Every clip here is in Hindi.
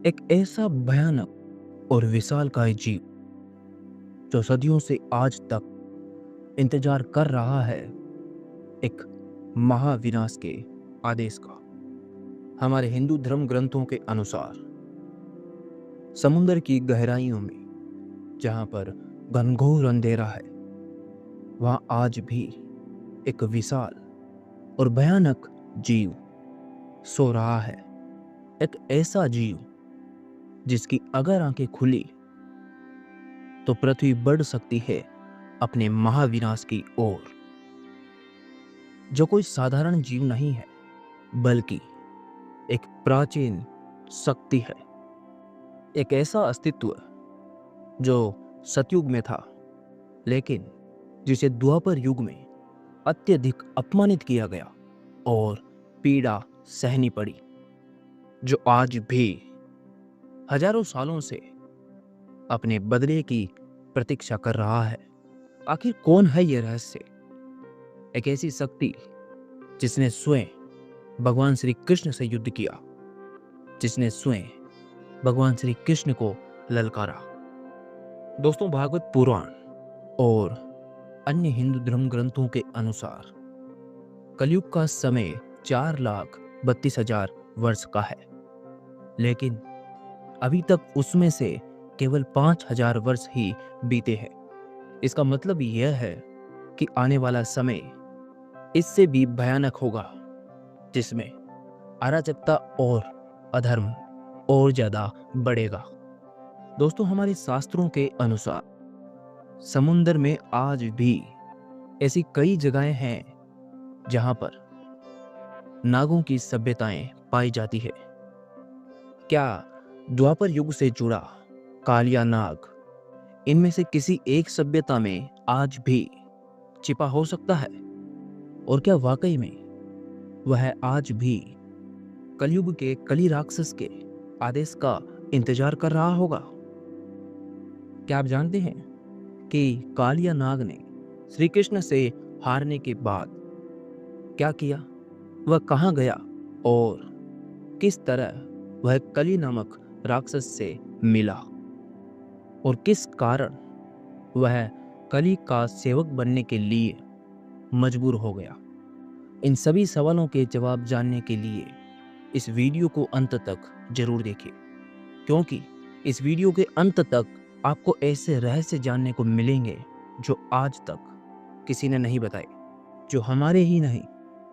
एक ऐसा भयानक और विशालकाय जीव जो सदियों से आज तक इंतजार कर रहा है एक महाविनाश के आदेश का। हमारे हिंदू धर्म ग्रंथों के अनुसार समुद्र की गहराइयों में जहां पर घनघोर अंधेरा है, वहां आज भी एक विशाल और भयानक जीव सो रहा है। एक ऐसा जीव जिसकी अगर आंखें खुली तो पृथ्वी बढ़ सकती है अपने महाविनाश की ओर। जो कोई साधारण जीव नहीं है, बल्कि एक प्राचीन शक्ति है। एक ऐसा अस्तित्व जो सतयुग में था, लेकिन जिसे द्वापर युग में अत्यधिक अपमानित किया गया और पीड़ा सहनी पड़ी, जो आज भी हजारों सालों से अपने बदले की प्रतीक्षा कर रहा है। आखिर कौन है यह रहस्य? एक ऐसी शक्ति जिसने स्वयं भगवान श्री कृष्ण से युद्ध किया, जिसने स्वयं भगवान श्री कृष्ण को ललकारा। दोस्तों, भागवत पुराण और अन्य हिंदू धर्म ग्रंथों के अनुसार कलयुग का समय 4,32,000 वर्ष का है, लेकिन अभी तक उसमें से केवल 5,000 वर्ष ही बीते हैं। इसका मतलब यह है कि आने वाला समय इससे भी भयानक होगा, जिसमें अराजकता और अधर्म और ज्यादा बढ़ेगा। दोस्तों, हमारे शास्त्रों के अनुसार समुद्र में आज भी ऐसी कई जगहें हैं जहां पर नागों की सभ्यताएं पाई जाती है। क्या द्वापर युग से जुड़ा कालिया नाग इनमें से किसी एक सभ्यता में आज भी छिपा हो सकता है? और क्या वाकई में वह आज भी कलयुग के कली राक्षस के आदेश का इंतजार कर रहा होगा? क्या आप जानते हैं कि कालिया नाग ने श्री कृष्ण से हारने के बाद क्या किया? वह कहाँ गया और किस तरह वह कली नामक राक्षस से मिला, और किस कारण वह कली का सेवक बनने के लिए मजबूर हो गया? इन सभी सवालों के जवाब जानने के लिए इस वीडियो को अंत तक जरूर देखिए, क्योंकि इस वीडियो के अंत तक आपको ऐसे रहस्य जानने को मिलेंगे जो आज तक किसी ने नहीं बताए, जो हमारे ही नहीं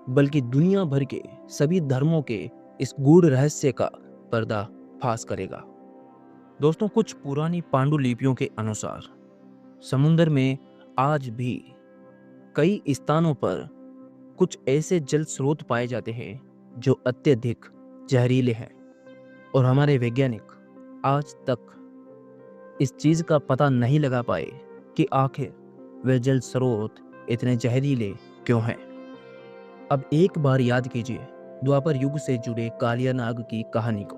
बल्कि दुनिया भर के सभी धर्मों के इस गूढ़ रहस्य का पर्दाफाश करेगा। दोस्तों, कुछ पुरानी पांडुलिपियों के अनुसार समुद्र में आज भी कई स्थानों पर कुछ ऐसे जल स्रोत पाए जाते हैं जो अत्यधिक जहरीले हैं, और हमारे वैज्ञानिक आज तक इस चीज का पता नहीं लगा पाए कि आखिर वे जल स्रोत इतने जहरीले क्यों हैं। अब एक बार याद कीजिए द्वापर युग से जुड़े कालिया नाग की कहानी को।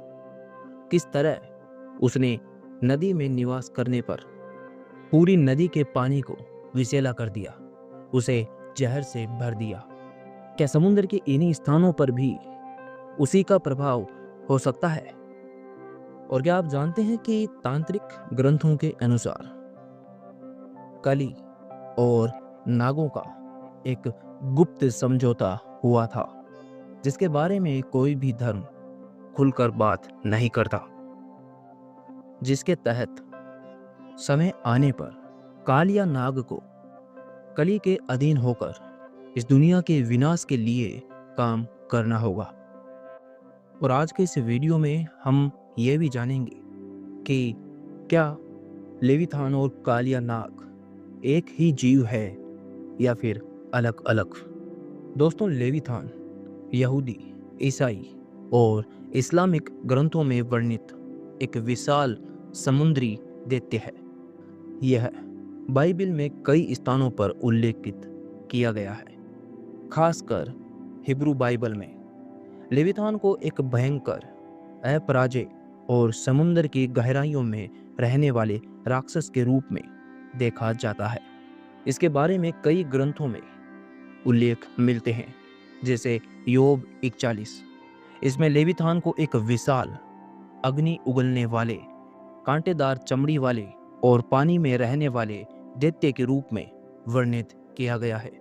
किस तरह उसने नदी में निवास करने पर पूरी नदी के पानी को विषैला कर दिया, उसे जहर से भर दिया। क्या समुद्र के इन्हीं स्थानों पर भी उसी का प्रभाव हो सकता है? और क्या आप जानते हैं कि तांत्रिक ग्रंथों के अनुसार कली और नागों का एक गुप्त समझौता हुआ था, जिसके बारे में कोई भी धर्म खुलकर बात नहीं करता, जिसके तहत समय आने पर कालिया नाग को कली के अधीन होकर इस दुनिया के विनाश के लिए काम करना होगा। और आज के इस वीडियो में हम ये भी जानेंगे कि क्या लेविथान और कालिया नाग एक ही जीव है या फिर अलग अलग। दोस्तों, लेविथान यहूदी, ईसाई और इस्लामिक ग्रंथों में वर्णित एक विशाल समुद्री दैत्य है। यह बाइबल में कई स्थानों पर उल्लेखित किया गया है, खासकर हिब्रू बाइबल में लेविथान को एक भयंकर, अपराजय और समुद्र की गहराइयों में रहने वाले राक्षस के रूप में देखा जाता है। इसके बारे में कई ग्रंथों में उल्लेख मिलते हैं, जैसे योग 41। इसमें लेविथान को एक विशाल अग्नि उगलने वाले, कांटेदार चमड़ी वाले और पानी में रहने वाले दैत्य के रूप में वर्णित किया गया है,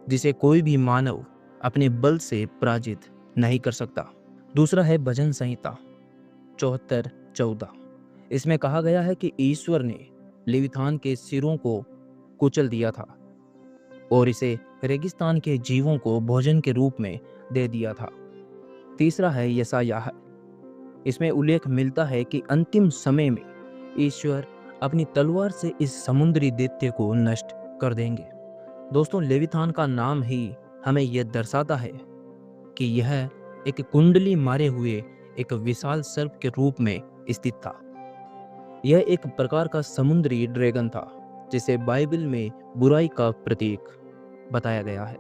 जिसे कोई भी मानव अपने बल से पराजित नहीं कर सकता। दूसरा है भजन संहिता 74:14। इसमें कहा गया है कि ईश्वर ने लेविथान के सिरों को कुचल दिया था और इसे रेगिस्तान के जीवों को भोजन के रूप में दे दिया था। तीसरा है यशायाह। इसमें उल्लेख मिलता है कि अंतिम समय में ईश्वर अपनी तलवार से इस समुद्री दैत्य को नष्ट कर देंगे। दोस्तों, लेविथान का नाम ही हमें यह दर्शाता है कि यह एक कुंडली मारे हुए एक विशाल सर्प के रूप में स्थित था। यह एक प्रकार का समुद्री ड्रैगन था जिसे बाइबल में बुराई का प्रतीक बताया गया है।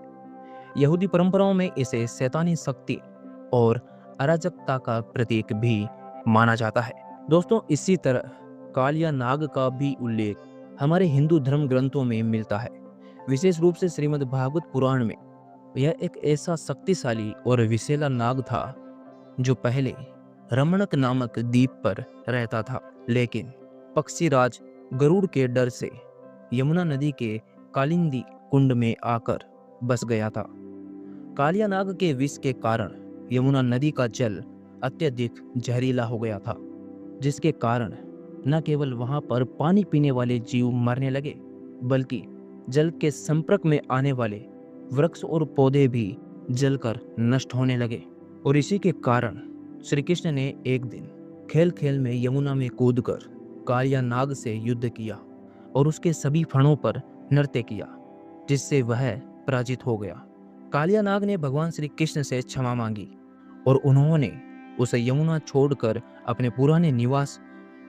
यहूदी परंपराओं में इसे शैतानी शक्ति और अराजकता का प्रतीक भी माना जाता है। दोस्तों, इसी तरह कालिया नाग का भी उल्लेख हमारे हिंदू धर्म ग्रंथों में मिलता है, विशेष रूप से श्रीमद् भागवत पुराण में। यह एक ऐसा शक्तिशाली और विषैला नाग था जो पहले रमणक नामक द्वीप पर रहता था, लेकिन पक्षीराज गरुड़ के डर से यमुना नदी के कालिंदी कुंड में आकर बस गया था। कालिया नाग के विष के कारण यमुना नदी का जल अत्यधिक जहरीला हो गया था, जिसके कारण न केवल वहां पर पानी पीने वाले जीव मरने लगे, बल्कि जल के संपर्क में आने वाले वृक्ष और पौधे भी जलकर नष्ट होने लगे। और इसी के कारण श्री कृष्ण ने एक दिन खेल खेल में यमुना में कूदकर कालिया नाग से युद्ध किया और उसके सभी फणों पर नृत्य किया, जिससे वह पराजित हो गया। कालिया नाग ने भगवान श्री कृष्ण से क्षमा मांगी और उन्होंने उसे यमुना छोड़कर अपने पुराने निवास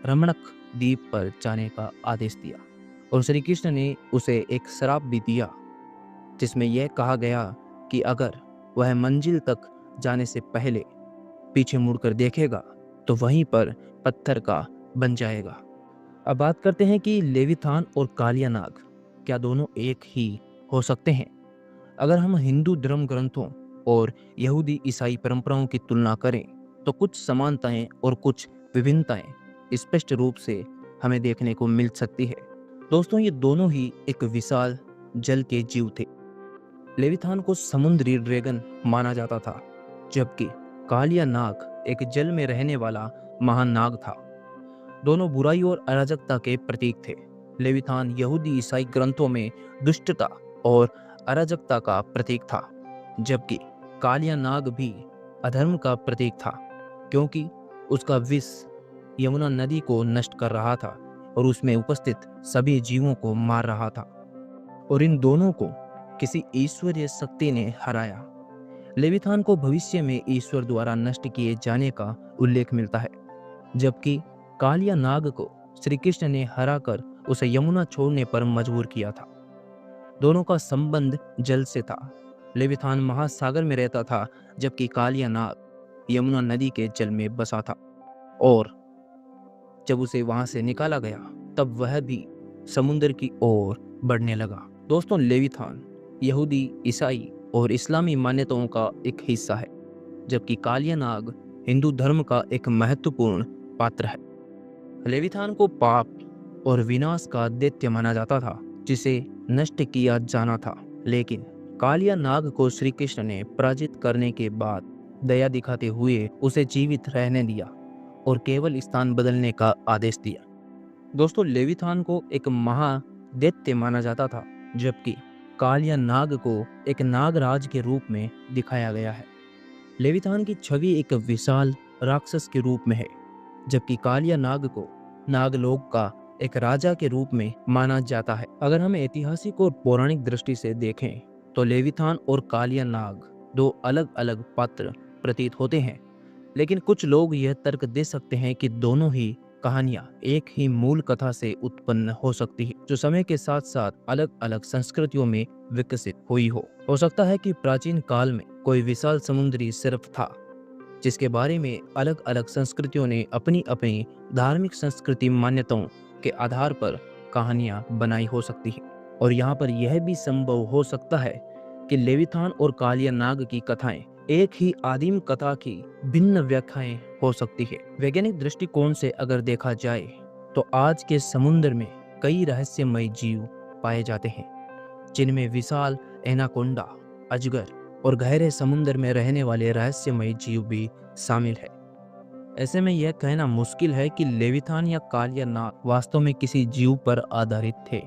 रमणक द्वीप पर जाने का आदेश दिया। और श्री कृष्ण ने उसे एक श्राप भी दिया, जिसमें यह कहा गया कि अगर वह मंजिल तक जाने से पहले पीछे मुड़कर देखेगा तो वहीं पर पत्थर का बन जाएगा। अब बात करते हैं कि लेविथान और कालिया नाग क्या दोनों एक ही हो सकते हैं? अगर हम हिंदू धर्म ग्रंथों और यहूदी ईसाई परंपराओं की तुलना करें तो कुछ समानताएं और कुछ विभिन्नताएं स्पष्ट रूप से हमें देखने को मिल सकती है। दोस्तों, ये दोनों ही एक विशाल जल के जीव थे। लेविथान को समुद्री ड्रैगन माना जाता था, जबकि कालिया नाग एक जल में रहने वाला महान नाग था। दोनों बुराई और अराजकता के प्रतीक थे। लेविथान यहूदी ईसाई ग्रंथों में दुष्टता और अराजकता का प्रतीक था, जबकि कालिया नाग भी अधर्म का प्रतीक था, क्योंकि उसका विष यमुना नदी को नष्ट कर रहा था और उसमें उपस्थित सभी जीवों को मार रहा था। और इन दोनों को किसी ईश्वरीय शक्ति ने हराया। लेविथान को भविष्य में ईश्वर द्वारा नष्ट किए जाने का उल्लेख मिलता है, जबकि कालिया नाग को श्री कृष्ण ने हराकर उसे यमुना छोड़ने पर मजबूर किया था। दोनों का संबंध जल से था। लेविथान महासागर में रहता था, जबकि कालिया नाग यमुना नदी के जल में बसा था। और जब उसे वहां से निकाला गया तब वह भी समुद्र की ओर बढ़ने लगा। दोस्तों, लेविथान यहूदी, ईसाई और इस्लामी मान्यताओं का एक हिस्सा है, जबकि कालिया नाग हिंदू धर्म का एक महत्वपूर्ण पात्र है। लेविथान को पाप और विनाश का दैत्य माना जाता था, जिसे नष्ट किया जाना था, लेकिन कालिया नाग को श्री कृष्ण ने पराजित करने के बाद दया दिखाते हुए उसे जीवित रहने दिया और केवल स्थान बदलने का आदेश दिया। दोस्तों, लेविथान को एक महादैत्य माना जाता था, जबकि कालिया नाग को एक नागराज के रूप में दिखाया गया है। लेविथान की छवि एक विशाल राक्षस के रूप में है, जबकि कालिया नाग को नागलोक का एक राजा के रूप में माना जाता है। अगर हम ऐतिहासिक और पौराणिक दृष्टि से देखें तो लेविथान और कालिया नाग दो अलग अलग पात्र प्रतीत होते हैं, लेकिन कुछ लोग यह तर्क दे सकते हैं कि दोनों ही कहानियां एक ही मूल कथा से उत्पन्न हो सकती है, जो समय के साथ साथ अलग अलग संस्कृतियों में विकसित हुई हो सकता है कि प्राचीन काल में कोई विशाल समुद्री सर्प था, जिसके बारे में अलग अलग संस्कृतियों ने अपनी अपनी धार्मिक संस्कृति मान्यताओं के आधार पर कहानियां बनाई हो सकती है। और यहाँ पर यह भी संभव हो सकता है कि लेविथान और कालिया नाग की कथाएं एक ही आदिम कथा की भिन्न व्याख्याएं हो सकती है। वैज्ञानिक दृष्टिकोण से अगर देखा जाए तो आज के समुद्र में कई रहस्यमय जीव पाए जाते हैं, जिनमें विशाल एनाकोंडा, अजगर और गहरे समुद्र में रहने वाले रहस्यमय जीव भी शामिल है। ऐसे में यह कहना मुश्किल है कि लेविथान या कालिया नाग वास्तव में किसी जीव पर आधारित थे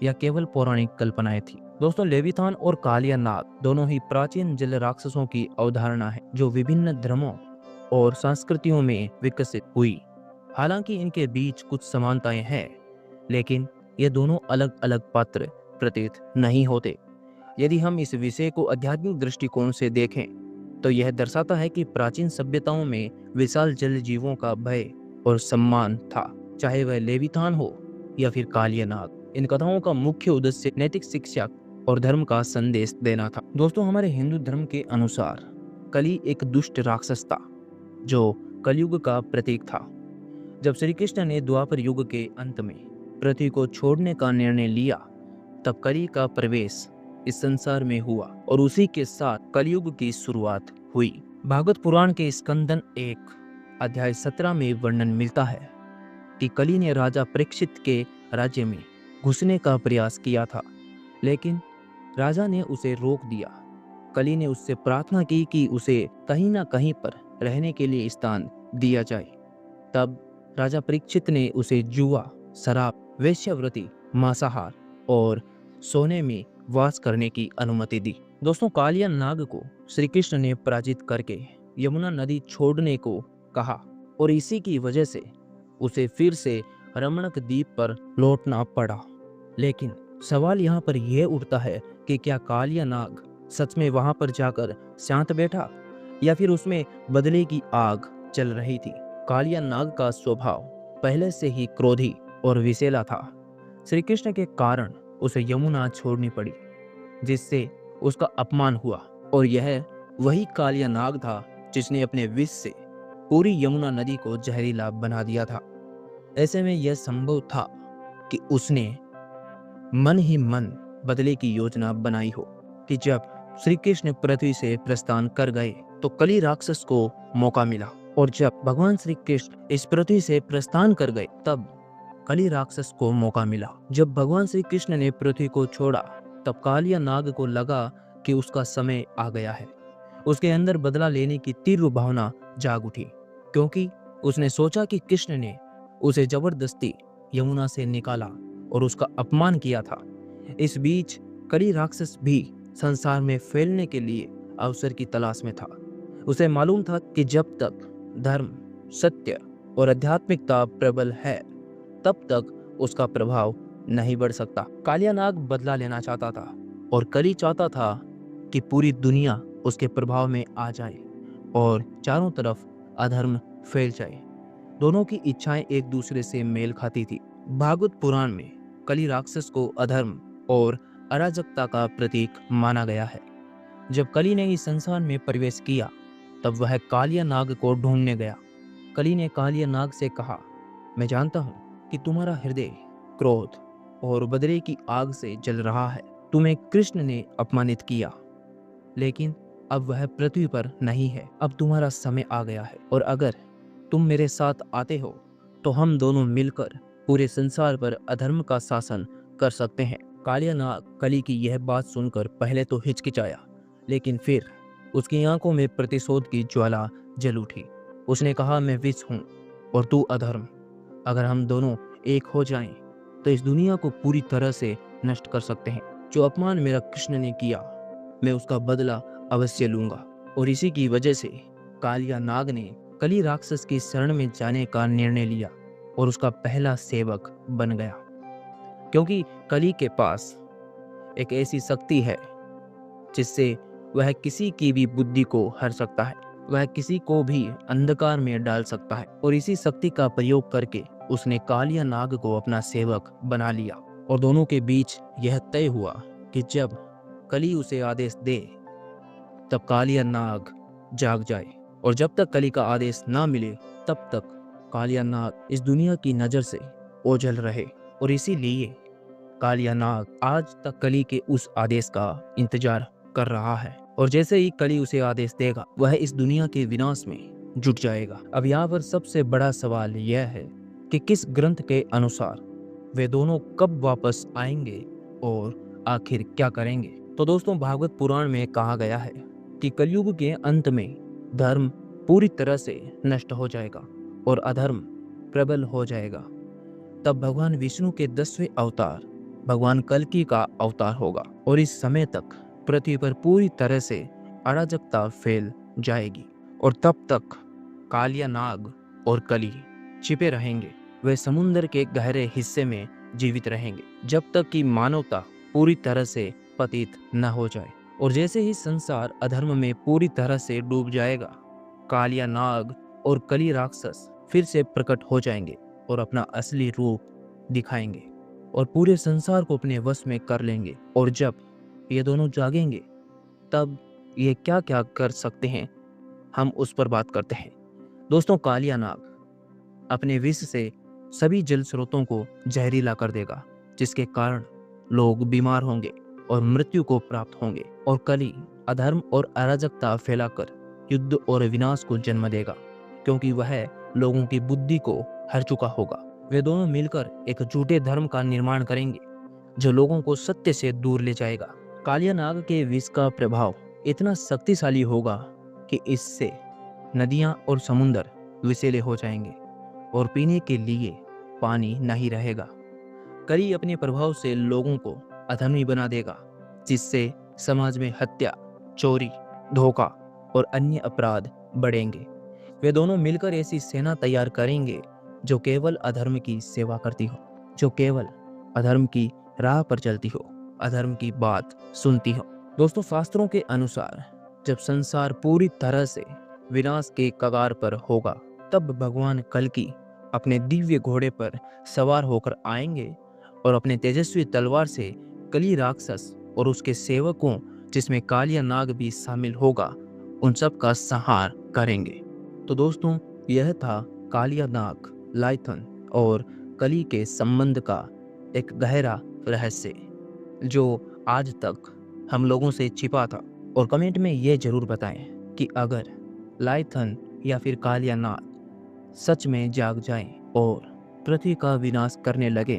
या केवल पौराणिक कल्पनाएं थी। दोस्तों, लेविथान और कालिया नाग दोनों ही प्राचीन जल राक्षसों की अवधारणा है, जो विभिन्न धर्मों और संस्कृतियों में विकसित हुई। हालांकि इनके बीच कुछ समानताएं हैं, लेकिन ये दोनों अलग अलग पात्र प्रतीत नहीं होते। यदि हम इस विषय को आध्यात्मिक दृष्टिकोण से देखें तो यह दर्शाता है कि प्राचीन सभ्यताओं में विशाल जल जीवों का भय और सम्मान था, चाहे वह लेविथान हो या फिर कालिया नाग। इन कथाओं का मुख्य उद्देश्य नैतिक शिक्षा और धर्म का संदेश देना था। दोस्तों, हमारे हिंदू धर्म के अनुसार कली एक दुष्ट राक्षस था जो कलयुग का प्रतीक था। जब श्री कृष्ण ने द्वापर युग के अंत में पृथ्वी को छोड़ने का निर्णय लिया, तब कली का प्रवेश इस संसार में हुआ और उसी के साथ कलयुग की शुरुआत हुई। भागवत पुराण के स्कंदन 1 अध्याय 17 में वर्णन मिलता है कि कली ने राजा परीक्षित के राज्य में घुसने का प्रयास किया था, लेकिन राजा ने उसे रोक दिया। कली ने उससे प्रार्थना की कि उसे कहीं ना कहीं पर रहने के लिए स्थान दिया जाए। तब राजा परीक्षित ने उसे जुआ, शराब, वेश्यावृत्ति, मांसाहार और सोने में वास करने की अनुमति दी। दोस्तों, कालिया नाग को श्री कृष्ण ने पराजित करके यमुना नदी छोड़ने को कहा और इसी की वजह से उसे फिर से रमणक द्वीप पर लौटना पड़ा। लेकिन सवाल यहाँ पर यह उठता है कि क्या कालिया नाग सच में वहां पर जाकर शांत बैठा या फिर उसमें बदले की आग चल रही थी। कालिया नाग का स्वभाव पहले से ही क्रोधी और विषैला था। श्री कृष्ण के कारण उसे यमुना छोड़नी पड़ी, जिससे उसका अपमान हुआ, और यह वही कालिया नाग था जिसने अपने विष से पूरी यमुना नदी को जहरीला बना दिया था। ऐसे में यह संभव था कि उसने मन ही मन बदले की योजना बनाई हो कि जब श्री कृष्ण पृथ्वी से प्रस्थान कर गए तो कली राक्षस को मौका मिला, और जब भगवान श्री कृष्ण इस पृथ्वी से प्रस्थान कर गए तब कली राक्षस को मौका मिला। जब भगवान श्री कृष्ण ने पृथ्वी को छोड़ा तब कालिया नाग को लगा कि उसका समय आ गया है। उसके अंदर बदला लेने की तीव्र भावना जाग उठी, क्योंकि उसने सोचा कि कृष्ण ने उसे जबरदस्ती यमुना से निकाला और उसका अपमान किया था। इस बीच कली राक्षस भी संसार में फैलने के लिए अवसर की तलाश में था। उसे मालूम था कि जब तक धर्म, सत्य और आध्यात्मिकता प्रबल है तब तक उसका प्रभाव नहीं बढ़ सकता। कालिया नाग बदला लेना चाहता था और कली चाहता था कि पूरी दुनिया उसके प्रभाव में आ जाए और चारों तरफ अधर्म फैल जाए। दोनों की इच्छाएं एक दूसरे से मेल खाती थी। भागवत पुराण में कली राक्षस को अधर्म और अराजकता का प्रतीक माना गया है। जब कली ने इस संसार में प्रवेश किया तब वह कालिया नाग को ढूंढने गया। कली ने कालिया नाग से कहा, मैं जानता हूँ कि तुम्हारा हृदय क्रोध और बदले की आग से जल रहा है। तुम्हें कृष्ण ने अपमानित किया, लेकिन अब वह पृथ्वी पर नहीं है। अब तुम्हारा समय आ गया है, और अगर तुम मेरे साथ आते हो तो हम दोनों मिलकर पूरे संसार पर अधर्म का शासन कर सकते हैं। कालिया नाग कली की यह बात सुनकर पहले तो हिचकिचाया, लेकिन फिर उसकी आंखों में प्रतिशोध की ज्वाला जल उठी। उसने कहा, मैं विष हूँ और तू अधर्म। अगर हम दोनों एक हो जाएं तो इस दुनिया को पूरी तरह से नष्ट कर सकते हैं। जो अपमान मेरा कृष्ण ने किया, मैं उसका बदला अवश्य लूंगा। और इसी की वजह से कालिया नाग ने कली राक्षस की शरण में जाने का निर्णय लिया और उसका पहला सेवक बन गया, क्योंकि कली के पास एक ऐसी शक्ति है जिससे वह किसी की भी बुद्धि को हर सकता है। वह किसी को भी अंधकार में डाल सकता है, और इसी शक्ति का प्रयोग करके उसने कालिया नाग को अपना सेवक बना लिया। और दोनों के बीच यह तय हुआ कि जब कली उसे आदेश दे तब कालिया नाग जाग जाए, और जब तक कली का आदेश ना मिले तब तक कालिया नाग इस दुनिया की नजर से ओझल रहे। और इसीलिए कालिया नाग आज तक कली के उस आदेश का इंतजार कर रहा है और जैसे ही कली उसे आदेश देगा वह इस दुनिया के विनाश में जुट जाएगा। अब यहाँ पर सबसे बड़ा सवाल यह है कि किस ग्रंथ के अनुसार वे दोनों कब वापस आएंगे और आखिर क्या करेंगे। तो दोस्तों, भागवत पुराण में कहा गया है कि कलयुग के अंत में धर्म पूरी तरह से नष्ट हो जाएगा और अधर्म प्रबल हो जाएगा। तब भगवान विष्णु के 10वें अवतार भगवान कल्कि का अवतार होगा और इस समय तक पृथ्वी पर पूरी तरह से अराजकता फैल जाएगी और तब तक कालिया नाग और कली छिपे रहेंगे। वे समुद्र के गहरे हिस्से में जीवित रहेंगे जब तक कि मानवता पूरी तरह से पतित न हो जाए। और जैसे ही संसार अधर्म में पूरी तरह से डूब जाएगा, कालिया नाग और कली राक्षस फिर से प्रकट हो जाएंगे और अपना असली रूप दिखाएंगे और पूरे संसार को अपने वश में कर लेंगे। और जब ये दोनों जागेंगे तब ये क्या क्या कर सकते हैं, हम उस पर बात करते हैं। दोस्तों, कालिया नाग अपने विष से सभी जल स्रोतों को जहरीला कर देगा, जिसके कारण लोग बीमार होंगे और मृत्यु को प्राप्त होंगे। और कली अधर्म और अराजकता फैलाकर युद्ध और विनाश को जन्म देगा, क्योंकि वह लोगों की बुद्धि को हर चुका होगा। वे दोनों मिलकर एक झूठे धर्म का निर्माण करेंगे जो लोगों को सत्य से दूर ले जाएगा। कालिया नाग के विष का प्रभाव इतना शक्तिशाली होगा कि इससे नदियां और समुद्र विषैले हो जाएंगे और पीने के लिए पानी नहीं रहेगा। कली अपने प्रभाव से लोगों को अधर्मी बना देगा, जिससे समाज में हत्या, चोरी, धोखा और अन्य अपराध बढ़ेंगे। वे दोनों मिलकर ऐसी सेना तैयार करेंगे जो केवल अधर्म की सेवा करती हो, जो केवल अधर्म की राह पर चलती हो, अधर्म की बात सुनती हो। दोस्तों, शास्त्रों के अनुसार जब संसार पूरी तरह से विनाश के कगार पर होगा, तब भगवान कल्कि अपने दिव्य घोड़े पर सवार होकर आएंगे और अपने तेजस्वी तलवार से कली राक्षस और उसके सेवकों, जिसमें कालिया नाग भी शामिल होगा, उन सब का संहार करेंगे। तो दोस्तों, यह था कालिया नाग, लाइथन और कली के संबंध का एक गहरा रहस्य जो आज तक हम लोगों से छिपा था। और कमेंट में ये जरूर बताएं कि अगर लाइथन या फिर कालिया नाग सच में जाग जाएं और पृथ्वी का विनाश करने लगे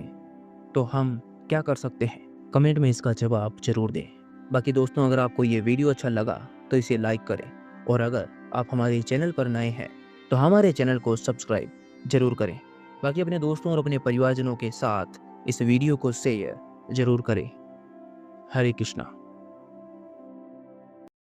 तो हम क्या कर सकते हैं। कमेंट में इसका जवाब जरूर दें। बाकी दोस्तों, अगर आपको ये वीडियो अच्छा लगा तो इसे लाइक करें और अगर आप हमारे चैनल पर नए हैं तो हमारे चैनल को सब्सक्राइब जरूर करें। बाकी अपने दोस्तों और अपने परिवारजनों के साथ इस वीडियो को शेयर जरूर करें। हरे कृष्णा।